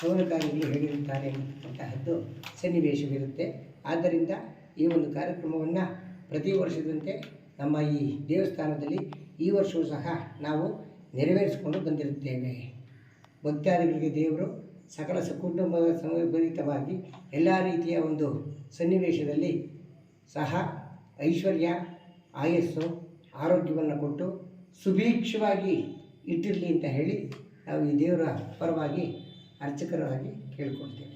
ಸೌನಕಾರಿಗಳು ಹೇಳಿರುತ್ತಾರೆ ಎಂಬತಕ್ಕಂತಹದ್ದು ಸನ್ನಿವೇಶವಿರುತ್ತೆ. ಆದ್ದರಿಂದ ಈ ಒಂದು ಕಾರ್ಯಕ್ರಮವನ್ನು ಪ್ರತಿ ವರ್ಷದಂತೆ ನಮ್ಮ ಈ ದೇವಸ್ಥಾನದಲ್ಲಿ ಈ ವರ್ಷವೂ ಸಹ ನಾವು ನೆರವೇರಿಸಿಕೊಂಡು ಬಂದಿರುತ್ತೇವೆ. ಭಕ್ತಾದಿಗಳಿಗೆ ದೇವರು ಸಕಲ ಸಕುಟುಂಬ ಸಮಭರಿತವಾಗಿ ಎಲ್ಲ ರೀತಿಯ ಒಂದು ಸನ್ನಿವೇಶದಲ್ಲಿ ಸಹ ಐಶ್ವರ್ಯ, ಆಯಸ್ಸು, ಆರೋಗ್ಯವನ್ನು ಕೊಟ್ಟು ಸುಭೀಕ್ಷವಾಗಿ ಇಟ್ಟಿರಲಿ ಅಂತ ಹೇಳಿ ನಾವು ಈ ದೇವರ ಪರವಾಗಿ ಅರ್ಚಕರಾಗಿ ಕೇಳಿಕೊಳ್ತೇವೆ.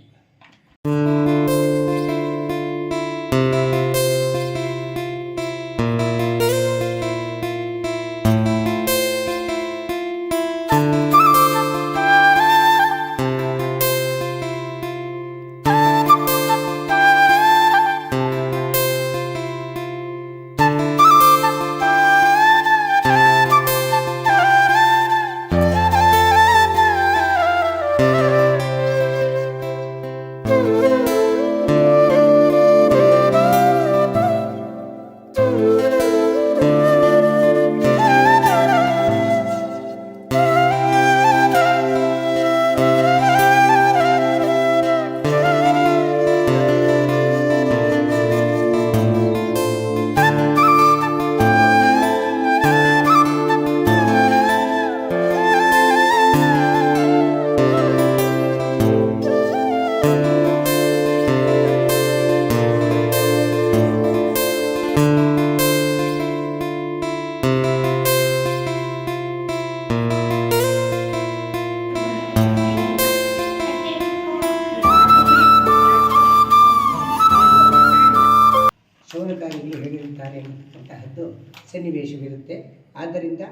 ಸೌನಕಾರಿಗಳು ಹೇಳಿರುತ್ತಾರೆ ಎಂಬತಕ್ಕಂತಹದ್ದು ಸನ್ನಿವೇಶವಿರುತ್ತೆ. ಆದ್ದರಿಂದ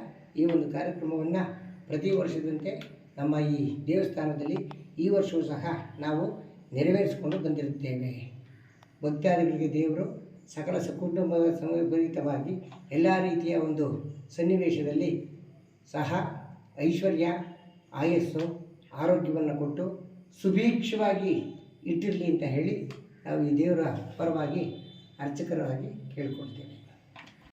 ಈ ಒಂದು ಕಾರ್ಯಕ್ರಮವನ್ನು ಪ್ರತಿ ವರ್ಷದಂತೆ ನಮ್ಮ ಈ ದೇವಸ್ಥಾನದಲ್ಲಿ ಈ ವರ್ಷವೂ ಸಹ ನಾವು ನೆರವೇರಿಸಿಕೊಂಡು ಬಂದಿರುತ್ತೇವೆ. ಭಕ್ತಾದಿಗಳಿಗೆ ದೇವರು ಸಕಲ ಸಕುಟುಂಬ ಸಮಭರಿತವಾಗಿ ಎಲ್ಲ ರೀತಿಯ ಒಂದು ಸನ್ನಿವೇಶದಲ್ಲಿ ಸಹ ಐಶ್ವರ್ಯ, ಆಯಸ್ಸು, ಆರೋಗ್ಯವನ್ನು ಕೊಟ್ಟು ಸುಭೀಕ್ಷವಾಗಿ ಇಟ್ಟಿರಲಿ ಅಂತ ಹೇಳಿ ನಾವು ಈ ದೇವರ ಪರವಾಗಿ ಅರ್ಚಕರಾಗಿ ಕೇಳಿಕೊಳ್ತೇವೆ.